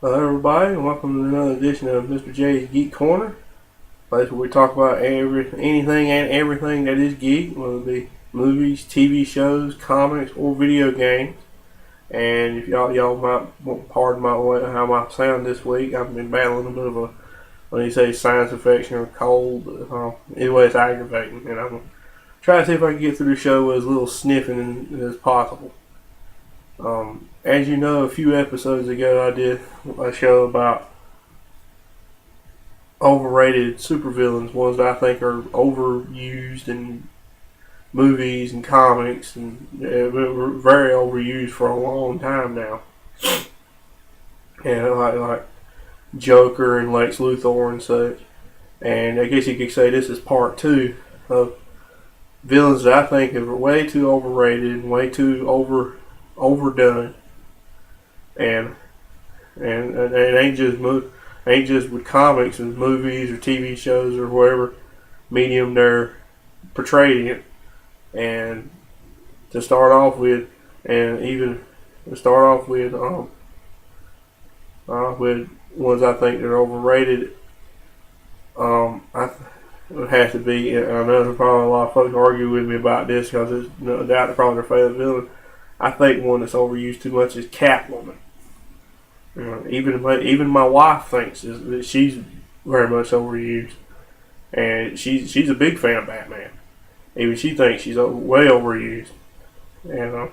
Hello, everybody, and welcome to another edition of Mr. J's Geek Corner, place where we talk about anything and everything that is geek, whether it be movies, TV shows, comics, or video games. And if y'all might pardon my way how I sound this week, I've been battling a bit of a when you say sinus infection or cold. Anyway, it's aggravating, and I'm gonna try to see if I can get through the show with as little sniffing as possible. As you know, a few episodes ago, I did a show about overrated supervillains, ones that I think are overused in movies and comics, and were very overused for a long time now. And like Joker and Lex Luthor and such. And I guess you could say this is part two of villains that I think are way too overrated and way too overdone. And it ain't just with comics and movies or TV shows or whatever medium they're portrayed in. And to start off with, with ones I think that are overrated, it would have to be. And I know there's probably a lot of folks argue with me about this because there's no doubt they're probably their favorite villain. I think one that's overused too much is Catwoman. Even my wife thinks that she's very much overused, and she's a big fan of Batman. Even she thinks she's way overused, and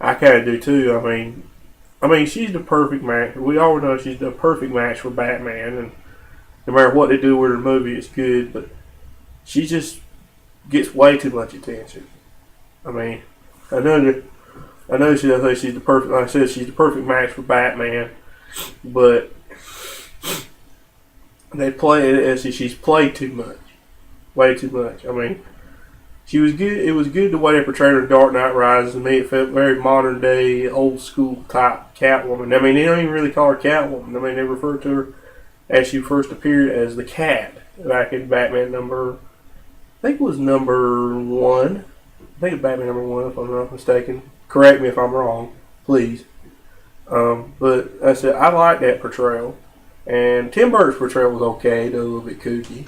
I kind of do too. I mean, she's the perfect match. We all know she's the perfect match for Batman, and no matter what they do with her movie, it's good. But she just gets way too much attention. I mean, I think she's the perfect. Like I said, she's the perfect match for Batman. But they play it as if she's played too much, way too much. I mean, she was good. It was good the way they portrayed her in Dark Knight Rises. To me, it felt very modern day, old school type Catwoman. I mean, they don't even really call her Catwoman. I mean, they refer to her as she first appeared as the Cat back in Batman number. I think it was number 1. I think it's Batman number 1, if I'm not mistaken. Correct me if I'm wrong, please. But I said I like that portrayal, and Tim Burton's portrayal was okay, though a little bit kooky.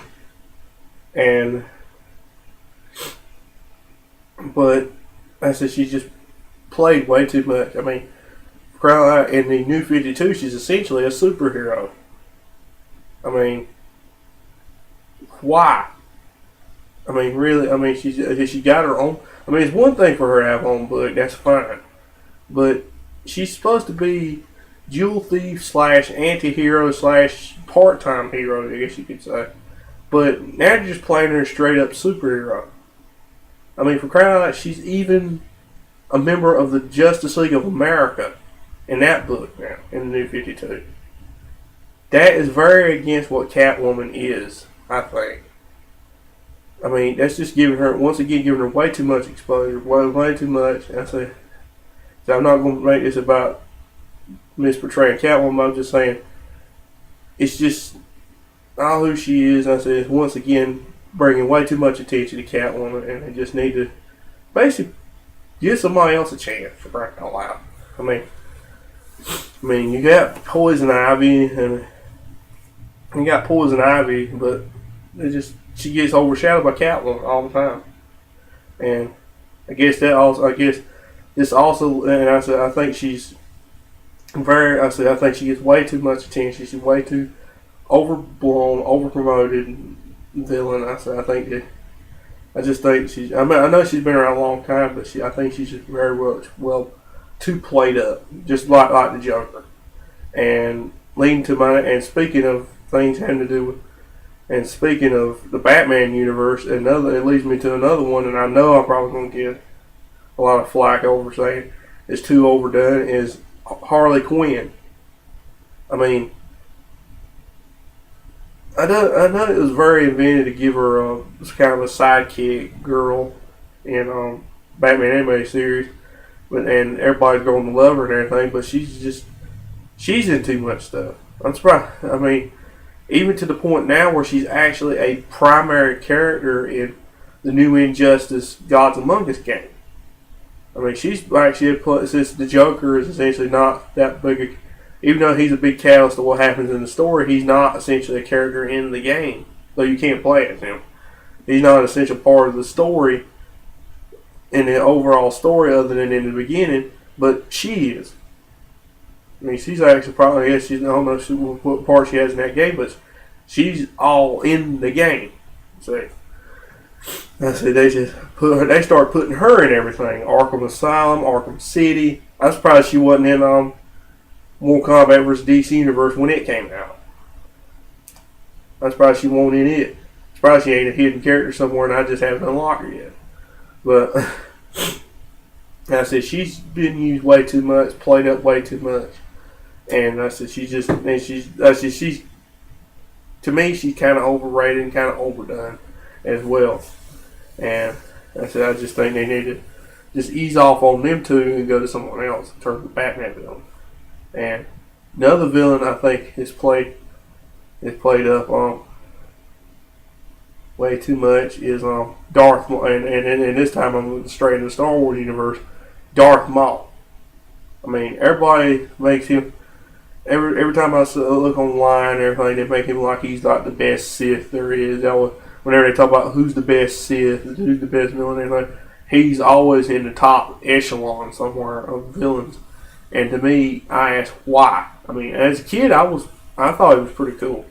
But I said she just played way too much. I mean, in the New 52, she's essentially a superhero. I mean, why? I mean, really? I mean, she got her own. I mean, it's one thing for her to have her own book. That's fine, but she's supposed to be jewel thief / anti-hero / part-time hero, I guess you could say. But now you're just playing her straight up superhero. I mean, for crying out loud, she's even a member of the Justice League of America in that book now, in the New 52. That is very against what Catwoman is, I think. I mean, that's just giving her way too much exposure, way too much. And I say, so I'm not going to make this about misportraying Catwoman. I'm just saying it's just all who she is. I said once again bringing way too much attention to Catwoman, and they just need to basically give somebody else a chance for crying out loud. I mean, you got Poison Ivy, but she gets overshadowed by Catwoman all the time, and I guess this also, and I said, I think she gets way too much attention. She's way too overblown, overpromoted villain. I just think she's. I mean, I know she's been around a long time, but I think she's just very well too played up, just like the Joker. And speaking of things having to do with, and speaking of the Batman universe, it leads me to another one, and I know I'm probably going to get a lot of flack over saying it's too overdone, is Harley Quinn. I mean, I know it was very invented to give her kind of a sidekick girl in Batman animated series, and everybody's going to love her and everything, but she's in too much stuff. I'm surprised. I mean, even to the point now where she's actually a primary character in the new Injustice Gods Among Us game. I mean, she's actually since the Joker is essentially not that big even though he's a big catalyst to what happens in the story, he's not essentially a character in the game. Though you can't play as him. He's not an essential part of the story, in the overall story, other than in the beginning, but she is. I mean, she's actually probably, I guess, I don't know what part she has in that game, but she's all in the game. So, I said they start putting her in everything. Arkham Asylum, Arkham City. I'm surprised she wasn't in Mortal Kombat vs. DC Universe when it came out. I'm surprised she wasn't in it. I'm surprised she ain't a hidden character somewhere and I just haven't unlocked her yet. But I said she's been used way too much, played up way too much. And I said she's to me she's kind of overrated and kind of overdone as well. And I said I just think they need to just ease off on them two and go to someone else in terms of Batman villain. And another villain I think is played up way too much is Darth Maul, and this time I'm straight into the Star Wars universe. Darth Maul. I mean, everybody makes him. Every time I look online and everything, they make him like he's like the best Sith there is. Whenever they talk about who's the best Sith, who's the best villain, everything, he's always in the top echelon somewhere of villains. And to me, I ask why. I mean, as a kid, I thought he was pretty cool.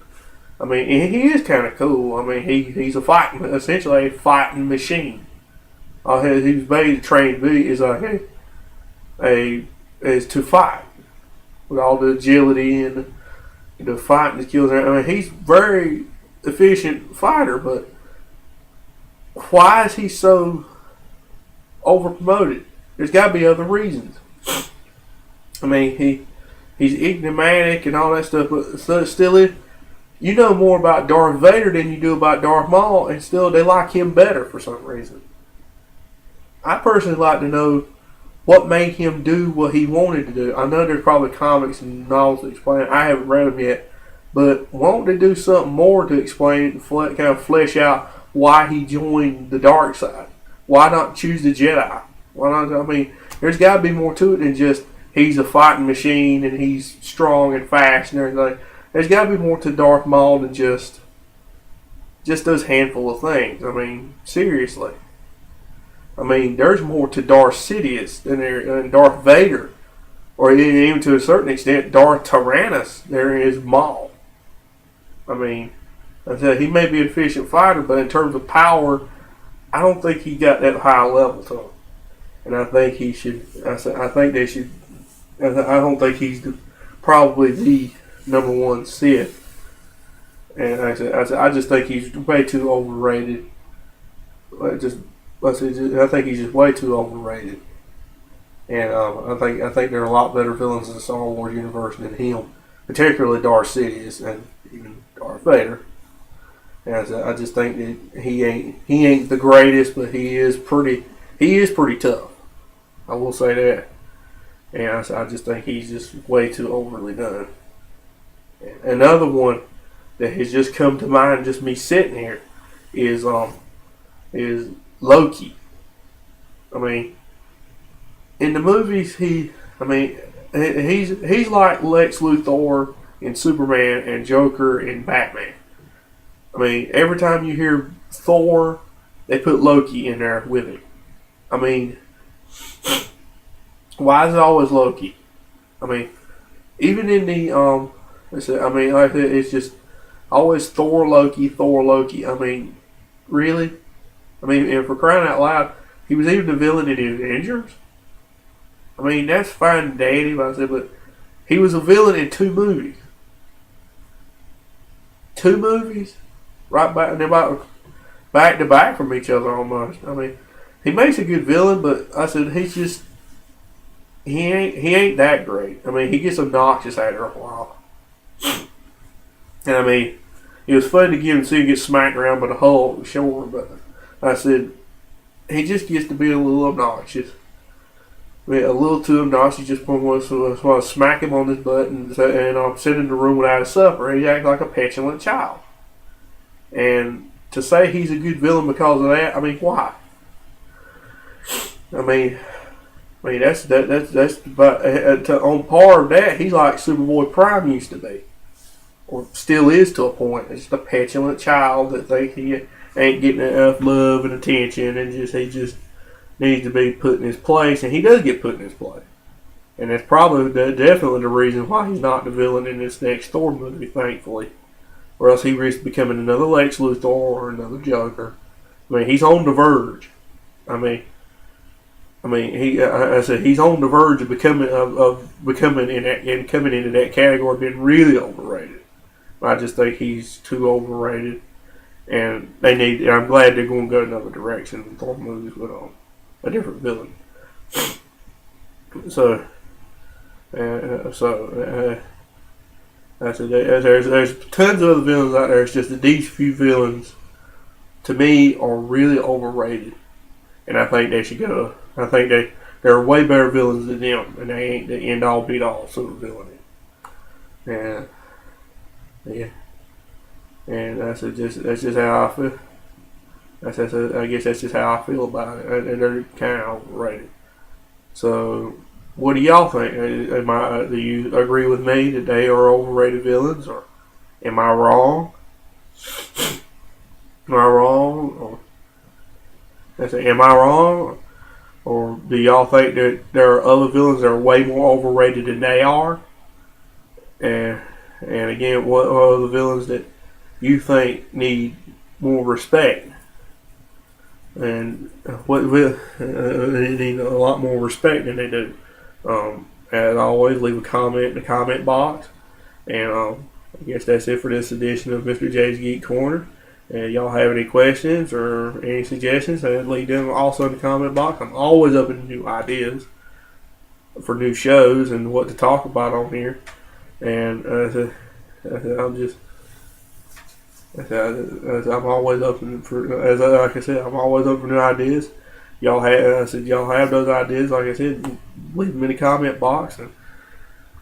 I mean, he is kind of cool. I mean, he's essentially a fighting machine. He was made trained to be is like is to fight with all the agility and the fighting skills. I mean, he's very efficient fighter, but why is he so over promoted? There's got to be other reasons. I mean, he's enigmatic and all that stuff, but still, you know more about Darth Vader than you do about Darth Maul, and still they like him better for some reason. I personally like to know what made him do what he wanted to do. I know there's probably comics and novels to explain it. I haven't read them yet, but won't they do something more to explain, kind of flesh out why he joined the dark side? Why not choose the Jedi? Why not? I mean, there's got to be more to it than just he's a fighting machine and he's strong and fast and everything. There's got to be more to Darth Maul than just those handful of things. I mean, seriously. I mean, there's more to Darth Sidious than Darth Vader, or even to a certain extent, Darth Tyrannus. There is Maul. I mean, he may be an efficient fighter, but in terms of power, I don't think he got that high level to him. And I think he should. I think they should. I don't think he's probably the number one Sith. And I just think he's way too overrated. I think he's just way too overrated. And I think there are a lot better villains in the Star Wars universe than him, particularly Darth Sidious and even Darth Vader. And I just think that he ain't the greatest, but he is pretty tough. I will say that. And I just think he's just way too overly done. And another one that has just come to mind, just me sitting here, is Loki. I mean, in the movies, he's like Lex Luthor in Superman and Joker in Batman. I mean, every time you hear Thor, they put Loki in there with him. I mean, why is it always Loki? I mean, even in the it's just always Thor, Loki, Thor, Loki. I mean, really? I mean, and for crying out loud, he was even the villain in the Avengers. I mean, that's fine and dandy, but he was a villain in 2 movies. 2 movies, right back, and they're about back to back from each other almost. I mean, he makes a good villain, but I said he's just he ain't that great. I mean, he gets obnoxious after a while. And I mean, it was fun to see him get smacked around by the Hulk, sure, but I said he just gets to be a little obnoxious. I mean, a little too obnoxious. Just want to smack him on his butt and sit in the room without a supper. He acts like a petulant child. And to say he's a good villain because of that, I mean, why? I mean, I mean, that's about, on par of that. He's like Superboy Prime used to be, or still is to a point. It's just a petulant child that thinks he ain't getting enough love and attention, and he just needs to be put in his place, and he does get put in his place. And that's probably definitely the reason why he's not the villain in this next Thor movie, thankfully. Or else he risks becoming another Lex Luthor or another Joker. I mean, he's on the verge. I said he's on the verge of becoming coming into that category of being really overrated. I just think he's too overrated, and I'm glad they're going to go another direction in Thor movies with a different villain. So. I said there's tons of other villains out there. It's just that these few villains, to me, are really overrated, and I think they should go. I think there are way better villains than them, and they ain't the end all be all super villain. And yeah, and that's just how I feel. I guess that's just how I feel about it, and they're kind of overrated. So. What do y'all think? Do you agree with me that they are overrated villains, or am I wrong? Am I wrong? Am I wrong? Or do y'all think that there are other villains that are way more overrated than they are? And again, what are the villains that you think need more respect? And what they need a lot more respect than they do. As always, leave a comment in the comment box. And I guess that's it for this edition of Mr. J's Geek Corner. And y'all have any questions or any suggestions, leave them also in the comment box. I'm always open to new ideas for new shows and what to talk about on here. And I'm always open for, like I said, I'm always open to new ideas. Y'all have those ideas. Like I said, leave them in the comment box. And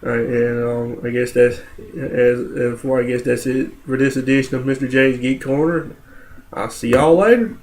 I guess that's that's it for this edition of Mr. J's Geek Corner. I'll see y'all later.